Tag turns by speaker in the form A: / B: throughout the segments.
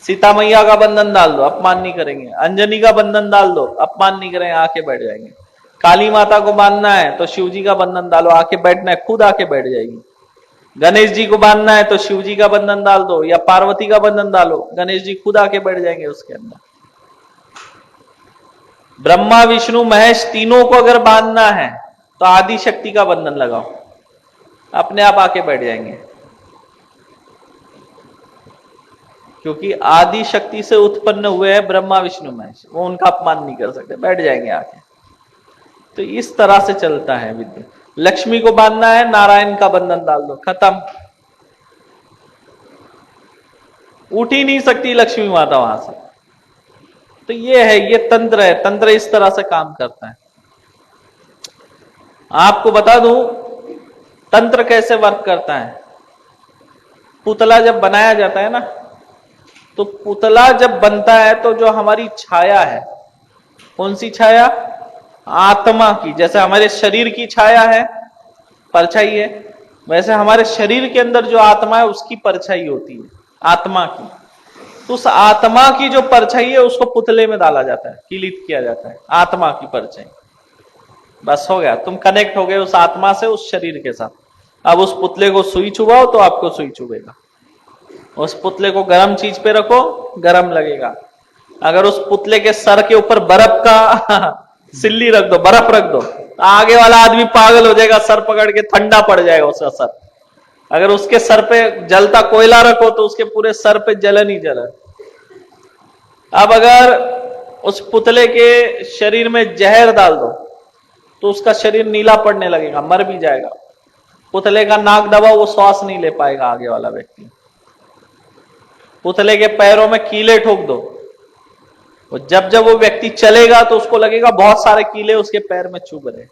A: सीता मैया का बंधन डाल दो, अपमान नहीं करेंगे। अंजनी का बंधन डाल दो, अपमान नहीं करेंगे, आके बैठ जाएंगे। काली माता को बांधना है तो शिव जी का बंधन डालो, आके बैठना है, खुद आके बैठ जाएगी। गणेश जी को बांधना है तो शिव जी का बंधन डाल दो या पार्वती का बंधन डालो, गणेश जी खुद आके बैठ जाएंगे उसके अंदर। ब्रह्मा विष्णु महेश तीनों को अगर बांधना है तो आदि शक्ति का बंधन लगाओ, अपने आप आके बैठ जाएंगे। क्योंकि आदि शक्ति से उत्पन्न हुए हैं ब्रह्मा विष्णु महेश, वो उनका अपमान नहीं कर सकते, बैठ जाएंगे आके। तो इस तरह से चलता है विद्या। लक्ष्मी को बांधना है, नारायण का बंधन डाल दो, खत्म। उठ ही नहीं सकती लक्ष्मी माता वहां से। तो ये है, ये तंत्र है, तंत्र इस तरह से काम करता है। आपको बता दूं तंत्र कैसे वर्क करता है। पुतला जब बनाया जाता है ना, तो पुतला जब बनता है तो जो हमारी छाया है, कौन सी छाया? आत्मा की। जैसे हमारे शरीर की छाया है, परछाई है, वैसे हमारे शरीर के अंदर जो आत्मा है उसकी परछाई होती है, आत्मा की। तो उस आत्मा की जो परछाई है उसको पुतले में डाला जाता है, किलित किया जाता है, आत्मा की परछाई। बस हो गया, तुम कनेक्ट हो गए उस आत्मा से, उस शरीर के साथ। अब उस पुतले को सुई चुभाओ तो आपको सुई चुभेगा, उस पुतले को गर्म चीज पे रखो, गर्म लगेगा। अगर उस पुतले के सर के ऊपर बर्फ का सिल्ली रख दो, बर्फ रख दो, तो आगे वाला आदमी पागल हो जाएगा, सर पकड़ के ठंडा पड़ जाएगा उसका सर। अगर उसके सर पे जलता कोयला रखो तो उसके पूरे सर पे जलन ही जलन। अब अगर उस पुतले के शरीर में जहर डाल दो तो उसका शरीर नीला पड़ने लगेगा, मर भी जाएगा। पुतले का नाक दबाओ, वो श्वास नहीं ले पाएगा आगे वाला व्यक्ति। पुतले के पैरों में कीले ठोक दो, जब जब वो व्यक्ति चलेगा तो उसको लगेगा बहुत सारे कीले उसके पैर में चुभ रहे।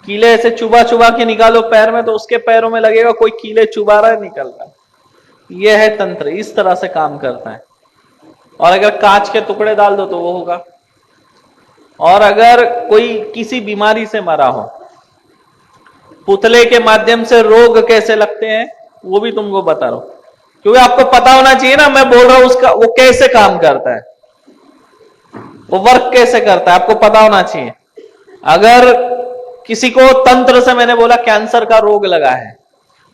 A: कीले ऐसे चुबा चुबा के निकालो पैर में तो उसके पैरों में लगेगा कोई कीले चुबा रहा है, निकल रहा है। यह है तंत्र, इस तरह से काम करता है। और अगर कांच के टुकड़े डाल दो तो वो होगा। और अगर कोई किसी बीमारी से मरा हो, पुतले के माध्यम से रोग कैसे लगते हैं वो भी तुमको बता रहा हूं, क्योंकि आपको पता होना चाहिए ना, मैं बोल रहा हूं उसका वो कैसे काम करता है, वो वर्क कैसे करता है, आपको पता होना चाहिए। अगर किसी को तंत्र से, मैंने बोला कैंसर का रोग लगा है,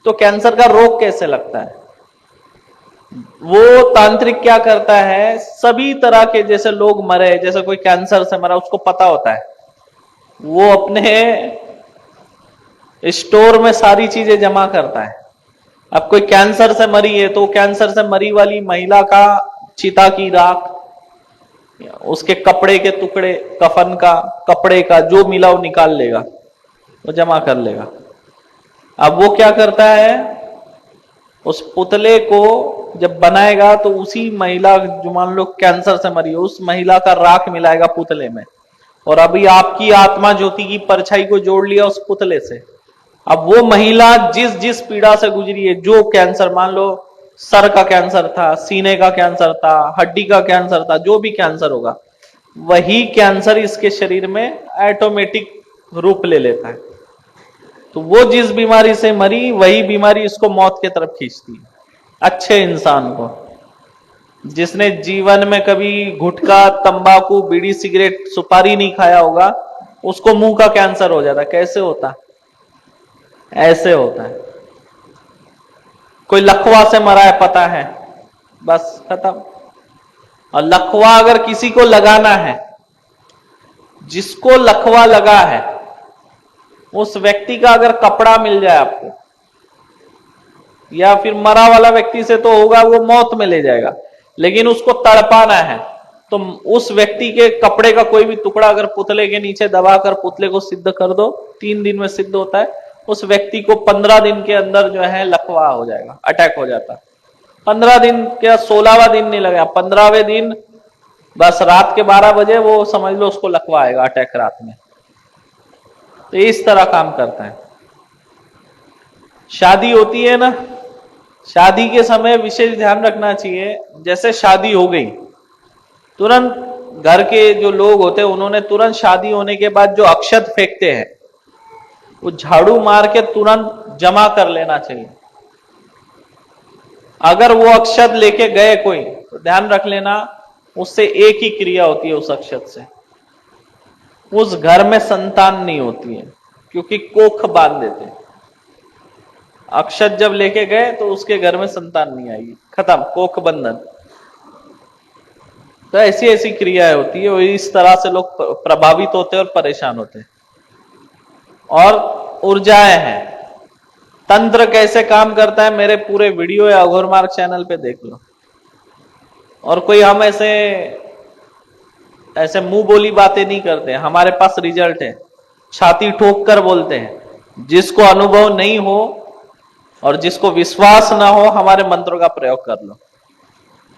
A: तो कैंसर का रोग कैसे लगता है, वो तांत्रिक क्या करता है, सभी तरह के जैसे लोग मरे, जैसे कोई कैंसर से मरा उसको पता होता है, वो अपने स्टोर में सारी चीजें जमा करता है। अब कोई कैंसर से मरी है तो कैंसर से मरी वाली महिला का चिता की राख, उसके कपड़े के टुकड़े, कफन का, कपड़े का जो मिला वो निकाल लेगा, वो जमा कर लेगा। अब वो क्या करता है, उस पुतले को जब बनाएगा तो उसी महिला, जो मान लो कैंसर से मरी हो, उस महिला का राख मिलाएगा पुतले में, और अभी आपकी आत्मा ज्योति की परछाई को जोड़ लिया उस पुतले से। अब वो महिला जिस जिस पीड़ा से गुजरी है, जो कैंसर, मान लो सर का कैंसर था, सीने का कैंसर था, हड्डी का कैंसर था, जो भी कैंसर होगा, वही कैंसर इसके शरीर में ऑटोमेटिक रूप ले लेता है। तो वो जिस बीमारी से मरी वही बीमारी इसको मौत की तरफ खींचती है। अच्छे इंसान को, जिसने जीवन में कभी गुटखा, तंबाकू, बीड़ी, सिगरेट, सुपारी नहीं खाया होगा, उसको मुंह का कैंसर हो जाता है। कैसे होता? ऐसे होता है। कोई लकवा से मरा है, पता है, बस खत्म। और लकवा अगर किसी को लगाना है, जिसको लकवा लगा है उस व्यक्ति का अगर कपड़ा मिल जाए आपको, या फिर मरा वाला व्यक्ति से तो होगा, वो मौत में ले जाएगा, लेकिन उसको तड़पाना है तो उस व्यक्ति के कपड़े का कोई भी टुकड़ा अगर पुतले के नीचे दबाकर पुतले को सिद्ध कर दो, 3 दिन में सिद्ध होता है। उस व्यक्ति को 15 दिन के अंदर जो है लकवा हो जाएगा, अटैक हो जाता है। 15 दिन क्या, 16वां दिन नहीं लगा, 15वें दिन बस रात के 12 बजे वो समझ लो उसको लकवा आएगा, अटैक रात में। तो इस तरह काम करता है। शादी होती है ना, शादी के समय विशेष ध्यान रखना चाहिए। जैसे शादी हो गई, तुरंत घर के जो लोग होते हैं उन्होंने तुरंत शादी होने के बाद जो अक्षत फेंकते हैं वो झाड़ू मार के तुरंत जमा कर लेना चाहिए। अगर वो अक्षत लेके गए कोई तो ध्यान रख लेना, उससे एक ही क्रिया होती है उस अक्षत से, उस घर में संतान नहीं होती है, क्योंकि कोख बांध देते। अक्षत जब लेके गए तो उसके घर में संतान नहीं आएगी, खत्म, कोख बंधन। तो ऐसी ऐसी क्रियाएं होती है, और इस तरह से लोग प्रभावित होते हैं और परेशान होते हैं। और ऊर्जाएं हैं, तंत्र कैसे काम करता है मेरे पूरे वीडियो या अघोर मार्ग चैनल पे देख लो। और कोई हम ऐसे मुंह बोली बातें नहीं करते, हमारे पास रिजल्ट है, छाती ठोक कर बोलते हैं। जिसको अनुभव नहीं हो और जिसको विश्वास ना हो, हमारे मंत्रों का प्रयोग कर लो।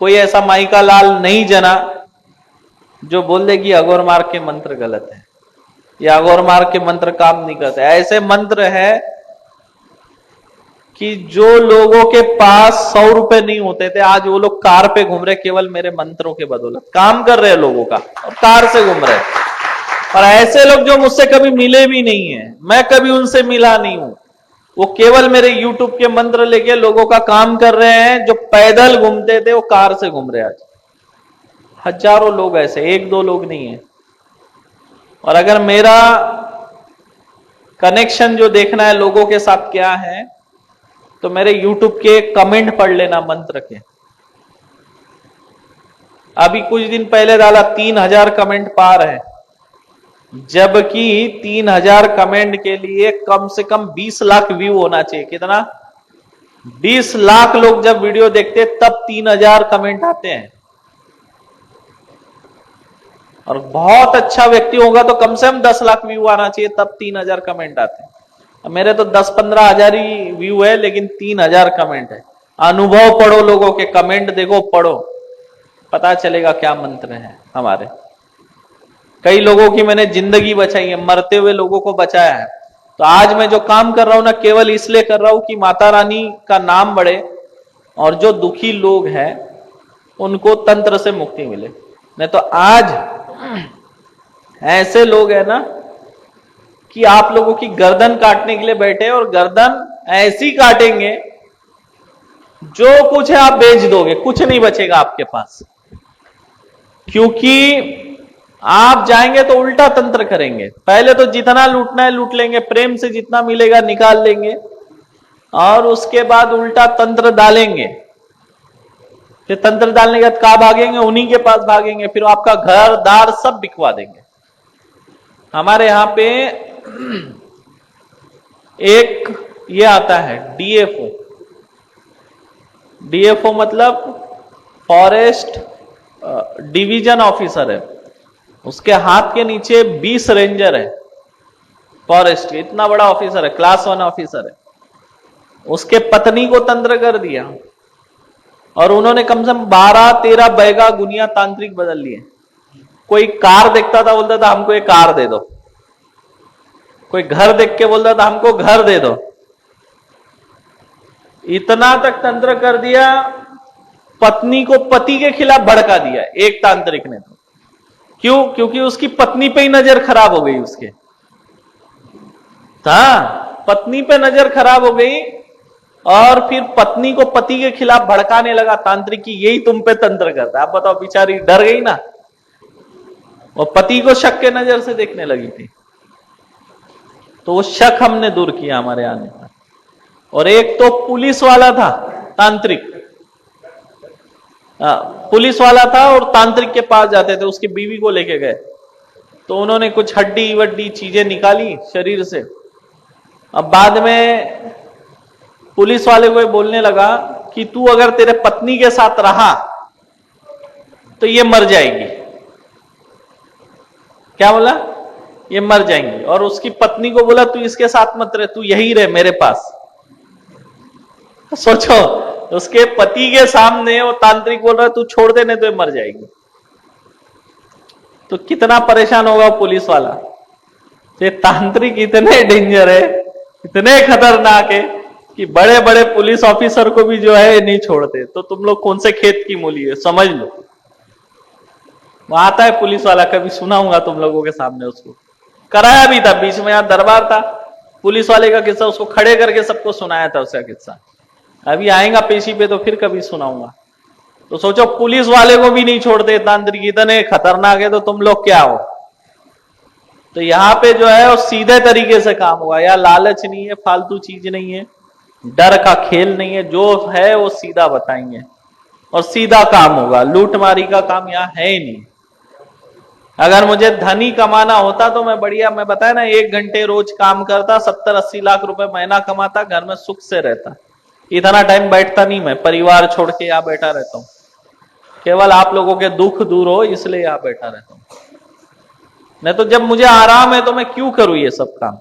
A: कोई ऐसा माइका लाल नहीं जना जो बोल दे कि अघोर मार्ग के मंत्र गलत है या अघोर मार्ग के मंत्र काम नहीं करते। ऐसे मंत्र है कि जो लोगों के पास 100 रुपए नहीं होते थे, आज वो लोग कार पे घूम रहे, केवल मेरे मंत्रों के बदौलत काम कर रहे हैं लोगों का, और कार से घूम रहे। और ऐसे लोग जो मुझसे कभी मिले भी नहीं है, मैं कभी उनसे मिला नहीं हूं, वो केवल मेरे YouTube के मंत्र लेके लोगों का काम कर रहे हैं। जो पैदल घूमते थे वो कार से घूम रहे आज। हजारों लोग ऐसे, एक दो लोग नहीं है। और अगर मेरा कनेक्शन जो देखना है लोगों के साथ क्या है, तो मेरे YouTube के कमेंट पढ़ लेना मंत्र के। अभी कुछ दिन पहले डाला 3000 कमेंट पार है, जबकि 3000 कमेंट के लिए कम से कम 20 लाख व्यू होना चाहिए। कितना? 20 लाख लोग जब वीडियो देखते तब 3000 कमेंट आते हैं। और बहुत अच्छा व्यक्ति होगा तो कम से कम 10 लाख व्यू आना चाहिए, तब 3000 कमेंट आते हैं। मेरे तो 10-15 हजार ही व्यू है, लेकिन 3000 कमेंट है। अनुभव पढ़ो, लोगों के कमेंट देखो, पढ़ो, पता चलेगा क्या मंत्र है हमारे। कई लोगों की मैंने जिंदगी बचाई है, मरते हुए लोगों को बचाया है। तो आज मैं जो काम कर रहा हूं ना, केवल इसलिए कर रहा हूं कि माता रानी का नाम बढ़े और जो दुखी लोग हैं उनको तंत्र से मुक्ति मिले। नहीं तो आज ऐसे लोग हैं ना कि आप लोगों की गर्दन काटने के लिए बैठे, और गर्दन ऐसी काटेंगे जो कुछ है आप बेच दोगे, कुछ नहीं बचेगा आपके पास। क्योंकि आप जाएंगे तो उल्टा तंत्र करेंगे। पहले तो जितना लूटना है लूट लेंगे, प्रेम से जितना मिलेगा निकाल लेंगे, और उसके बाद उल्टा तंत्र डालेंगे। फिर तंत्र डालने के बाद कहां भागेंगे? उन्हीं के पास भागेंगे, फिर आपका घर दार सब बिकवा देंगे। हमारे यहां पे एक ये आता है डीएफओ। डीएफओ मतलब फॉरेस्ट डिवीजन ऑफिसर है। उसके हाथ के नीचे 20 रेंजर है, फॉरेस्ट के, इतना बड़ा ऑफिसर है, क्लास 1 ऑफिसर है। उसके पत्नी को तंत्र कर दिया, और उन्होंने कम से कम 12-13 बैगा गुनिया तांत्रिक बदल लिए। कोई कार देखता था बोलता था हमको एक कार दे दो, कोई घर देख के बोलता था हमको घर दे दो। इतना तक तंत्र कर दिया, पत्नी को पति के खिलाफ भड़का दिया एक तांत्रिक ने। तो क्यों? क्योंकि उसकी पत्नी पे ही नजर खराब हो गई उसके। पत्नी पे नजर खराब हो गई, और फिर पत्नी को पति के खिलाफ भड़काने लगा तांत्रिक की यही तुम पे तंत्र करता है। आप बताओ, बेचारी डर गई ना, वो पति को शक के नजर से देखने लगी थी। तो वो शक हमने दूर किया हमारे आने पर। और एक तो पुलिस वाला था तांत्रिक, पुलिस वाला था और तांत्रिक के पास जाते थे, उसकी बीवी को लेके गए तो उन्होंने कुछ हड्डी वड्डी चीजें निकाली शरीर से। अब बाद में पुलिस वाले को बोलने लगा कि तू अगर तेरे पत्नी के साथ रहा तो ये मर जाएगी। क्या बोला? ये मर जाएंगी। और उसकी पत्नी को बोला तू इसके साथ मत रहे, तू यही रहे मेरे पास। सोचो, उसके पति के सामने वो तांत्रिक बोल रहा है तू छोड़ देने तो ये मर जाएगी। तो कितना परेशान होगा पुलिस वाला। ये तांत्रिक इतने डेंजर है, इतने खतरनाक है कि बड़े बड़े पुलिस ऑफिसर को भी जो है नहीं छोड़ते। तो तुम लोग कौन से खेत की मूली है, समझ लो। वहां आता है पुलिस वाला, कभी सुनाऊंगा तुम लोगों के सामने। उसको कराया भी था, बीच में यहां दरबार था, पुलिस वाले का किस्सा उसको खड़े करके सबको सुनाया था उसका किस्सा। अभी आएगा पेशी पे तो फिर कभी सुनाऊंगा। तो सोचो पुलिस वाले को भी नहीं छोड़ते, तांत्रिक इतने खतरनाक है, तो तुम लोग क्या हो। तो यहां पे जो है वो सीधे तरीके से काम होगा, या लालच नहीं है, फालतू चीज नहीं है, डर का खेल नहीं है, जो है वो सीधा बताएंगे और सीधा काम होगा। लूटमारी का काम यहां है ही नहीं। अगर मुझे धन ही कमाना होता तो मैं बढ़िया, मैं बताया ना, 1 घंटे रोज काम करता, 70-80 लाख रुपए महीना कमाता, घर में सुख से रहता। इतना टाइम बैठता नहीं, मैं परिवार छोड़ के यहां बैठा रहता हूं, केवल आप लोगों के दुख दूर हो इसलिए यहां बैठा रहता हूं। नहीं तो जब मुझे आराम है तो मैं क्यों करूं ये सब काम।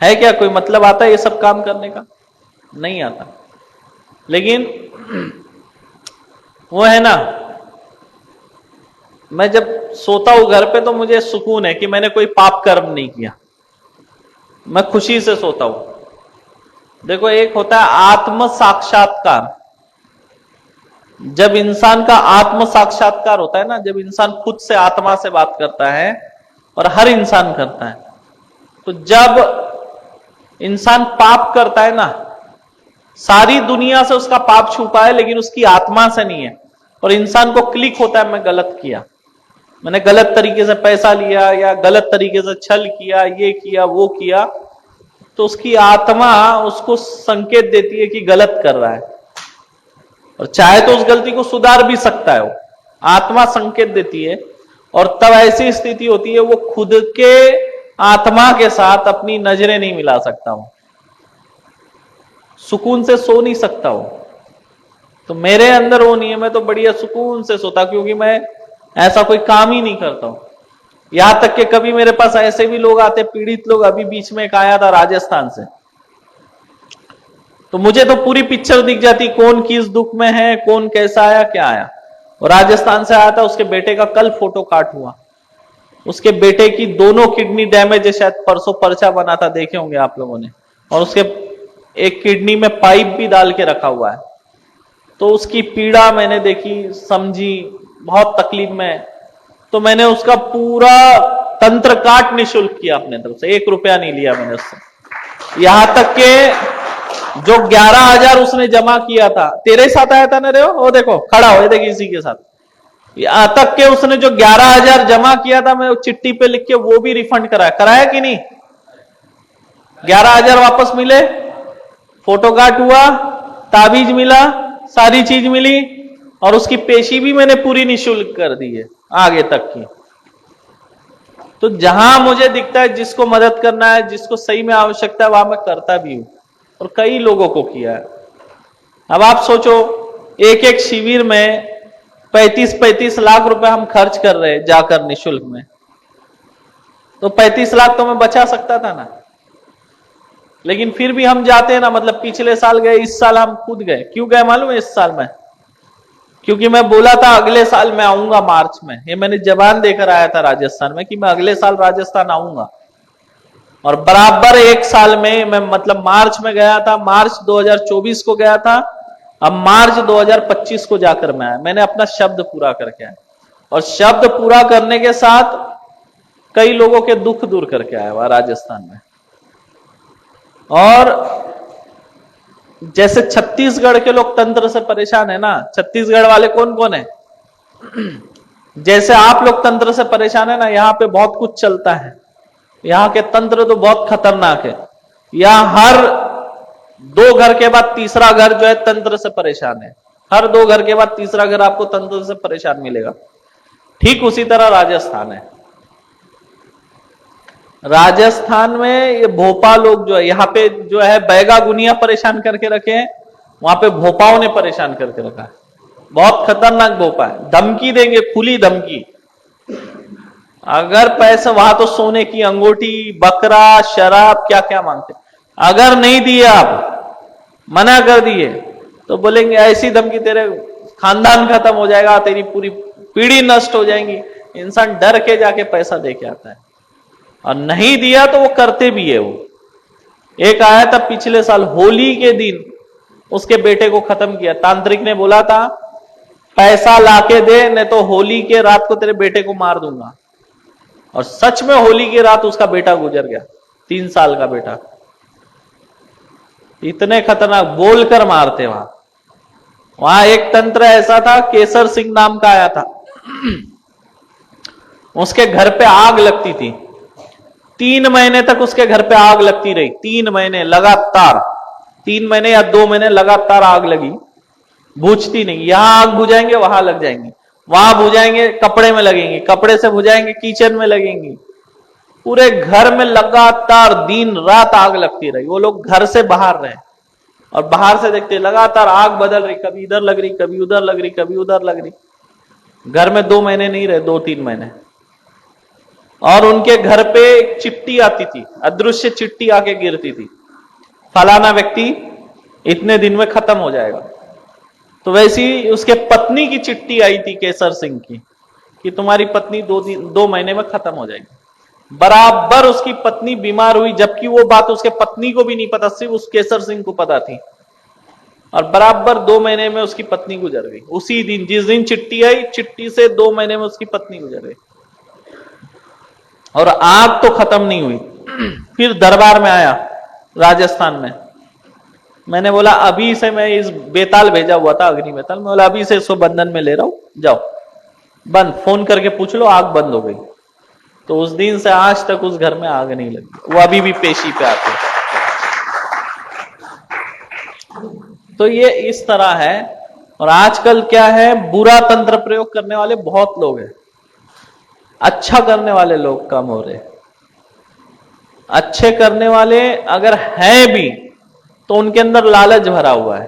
A: है क्या कोई मतलब आता है ये सब काम करने का? नहीं आता। लेकिन वो है ना, मैं जब सोता हूं घर पे तो मुझे सुकून है कि मैंने कोई पाप कर्म नहीं किया, मैं खुशी से सोता हूं। देखो, एक होता है आत्म साक्षात्कार। जब इंसान का आत्म साक्षात्कार होता है ना, जब इंसान खुद से आत्मा से बात करता है, और हर इंसान करता है, तो जब इंसान पाप करता है ना, सारी दुनिया से उसका पाप छुपा है लेकिन उसकी आत्मा से नहीं है, और इंसान को क्लिक होता है मैं गलत किया, मैंने गलत तरीके से पैसा लिया या गलत तरीके से छल किया, ये किया वो किया, तो उसकी आत्मा उसको संकेत देती है कि गलत कर रहा है, और चाहे तो उस गलती को सुधार भी सकता है। वो आत्मा संकेत देती है, और तब ऐसी स्थिति होती है वो खुद के आत्मा के साथ अपनी नजरें नहीं मिला सकता हूं, सुकून से सो नहीं सकता हूं। तो मेरे अंदर वो नहीं है, मैं तो बढ़िया सुकून से सोता, क्योंकि मैं ऐसा कोई काम ही नहीं करता हूं। यहां तक कि कभी मेरे पास ऐसे भी लोग आते, पीड़ित लोग, अभी बीच में एक आया था राजस्थान से, तो मुझे तो पूरी पिक्चर दिख जाती, कौन किस दुख में है, कौन कैसा आया क्या आया। और राजस्थान से आया था, उसके बेटे का कल फोटो काट हुआ, उसके बेटे की दोनों किडनी डैमेज है, शायद परसों पर्चा बना था, देखे होंगे आप लोगों ने, और उसके एक किडनी में पाइप भी डाल के रखा हुआ है। तो उसकी पीड़ा मैंने देखी, समझी, बहुत तकलीफ में, तो मैंने उसका पूरा तंत्र काट निःशुल्क किया अपने तरफ से, 1 रुपया नहीं लिया मैंने उससे। यहां तक के जो 11,000 उसने जमा किया था, तेरे साथ आया था ना रे, वो देखो खड़ा हो, देखिए इसी के साथ, यहां तक के उसने जो 11,000 जमा किया था, मैं चिट्ठी पे लिख के वो भी रिफंड कराया कि नहीं? 11,000 वापस मिले, फोटो काट हुआ, ताबीज मिला, सारी चीज मिली, और उसकी पेशी भी मैंने पूरी निःशुल्क कर दी है आगे तक की। तो जहां मुझे दिखता है जिसको मदद करना है, जिसको सही में आवश्यकता है, वहां मैं करता भी हूं, और कई लोगों को किया है। अब आप सोचो, एक एक शिविर में 35-35 लाख रुपए हम खर्च कर रहे हैं जाकर निःशुल्क में, तो 35 लाख तो मैं बचा सकता था ना। लेकिन फिर भी हम जाते हैं ना, मतलब पिछले साल गए, इस साल हम खुद गए। क्यों गए मालूम है इस साल में? क्योंकि मैं बोला था अगले साल मैं आऊंगा मार्च में, ये मैंने जबान देकर आया था राजस्थान में कि मैं अगले साल राजस्थान आऊंगा, और बराबर 1 साल में मैं, मतलब मार्च में गया था, मार्च 2024 को गया था, अब मार्च 2025 को जाकर मैं आया। मैंने अपना शब्द पूरा करके आया, और शब्द पूरा करने के साथ कई लोगों के दुख दूर करके आया वहां राजस्थान में। और जैसे छत्तीसगढ़ के लोग तंत्र से परेशान है ना, छत्तीसगढ़ वाले कौन कौन है, जैसे आप लोग तंत्र से परेशान है ना, यहाँ पे बहुत कुछ चलता है, यहाँ के तंत्र तो बहुत खतरनाक है। यहाँ हर 2 घर के बाद तीसरा घर जो है तंत्र से परेशान है, हर 2 घर के बाद तीसरा घर आपको तंत्र से परेशान मिलेगा। ठीक उसी तरह राजस्थान है। राजस्थान में ये भोपा लोग जो है, यहाँ पे जो है बैगा गुनिया परेशान करके रखे हैं, वहां पे भोपाओं ने परेशान करके रखा है। बहुत खतरनाक भोपा है, धमकी देंगे, खुली धमकी। अगर पैसा, वहां तो सोने की अंगूठी, बकरा, शराब, क्या क्या मांगते, अगर नहीं दिए, आप मना कर दिए, तो बोलेंगे ऐसी धमकी, तेरे खानदान खत्म हो जाएगा, तेरी पूरी पीढ़ी नष्ट हो जाएंगी। इंसान डर के जाके पैसा दे के आता है, और नहीं दिया तो वो करते भी है। वो एक आया था पिछले साल होली के दिन, उसके बेटे को खत्म किया। तांत्रिक ने बोला था पैसा लाके दे, नहीं तो होली के रात को तेरे बेटे को मार दूंगा, और सच में होली की रात उसका बेटा गुजर गया, 3 साल का बेटा। इतने खतरनाक बोलकर मारते वहां। वहां एक तंत्र ऐसा था, केसर सिंह नाम का आया था। उसके घर पे आग लगती थी, 3 महीने तक उसके घर पे आग लगती रही, 3 महीने लगातार, 3 महीने या 2 महीने लगातार आग लगी, बुझती नहीं। यहां आग बुझाएंगे वहां लग जाएंगी, वहां बुझाएंगे कपड़े में लगेंगी, कपड़े से बुझाएंगे किचन में लगेंगी, पूरे घर में लगातार दिन रात आग लगती रही। वो लोग घर से बाहर रहे और बाहर से देखते लगातार आग बदल रही, कभी इधर लग रही, कभी उधर लग रही, कभी उधर लग रही। घर में 2 महीने नहीं रहे, 2-3 महीने। और उनके घर पे एक चिट्ठी आती थी, अदृश्य चिट्ठी आके गिरती थी, फलाना व्यक्ति इतने दिन में खत्म हो जाएगा। तो वैसी उसके पत्नी की चिट्ठी आई थी केसर सिंह की, कि तुम्हारी पत्नी 2 महीने में खत्म हो जाएगी। बराबर उसकी पत्नी बीमार हुई, जबकि वो बात उसके पत्नी को भी नहीं पता, सिर्फ उस केसर सिंह को पता थी। और बराबर 2 महीने में उसकी पत्नी गुजर गई। उसी दिन, जिस दिन चिट्ठी आई, चिट्ठी से 2 महीने में उसकी पत्नी गुजर गई। और आग तो खत्म नहीं हुई। फिर दरबार में आया राजस्थान में। मैंने बोला अभी से, मैं इस बेताल भेजा हुआ था, अग्नि बेताल, मैं बोला अभी से इसको बंधन में ले रहा हूं, जाओ बंद, फोन करके पूछ लो, आग बंद हो गई। तो उस दिन से आज तक उस घर में आग नहीं लगी, वो अभी भी पेशी पे आते। तो ये इस तरह है। और आजकल क्या है, बुरा तंत्र प्रयोग करने वाले बहुत लोग हैं, अच्छा करने वाले लोग कम हो रहे। अच्छे करने वाले अगर हैं भी तो उनके अंदर लालच भरा हुआ है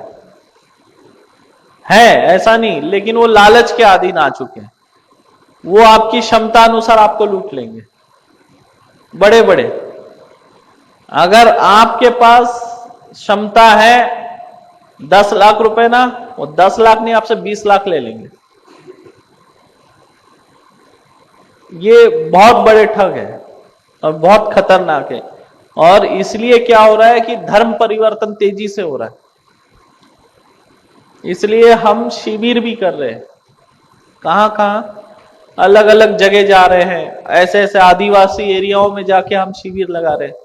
A: ऐसा नहीं, लेकिन वो लालच के अधीन आ चुके हैं। वो आपकी क्षमता अनुसार आपको लूट लेंगे। बड़े बड़े, अगर आपके पास क्षमता है 10 लाख रुपए ना, वो 10 लाख नहीं, आपसे 20 लाख ले लेंगे। ये बहुत बड़े ठग है और बहुत खतरनाक है। और इसलिए क्या हो रहा है कि धर्म परिवर्तन तेजी से हो रहा है। इसलिए हम शिविर भी कर रहे हैं, कहां कहां, अलग अलग जगह जा रहे हैं, ऐसे ऐसे आदिवासी एरियाओं में जाके हम शिविर लगा रहे हैं।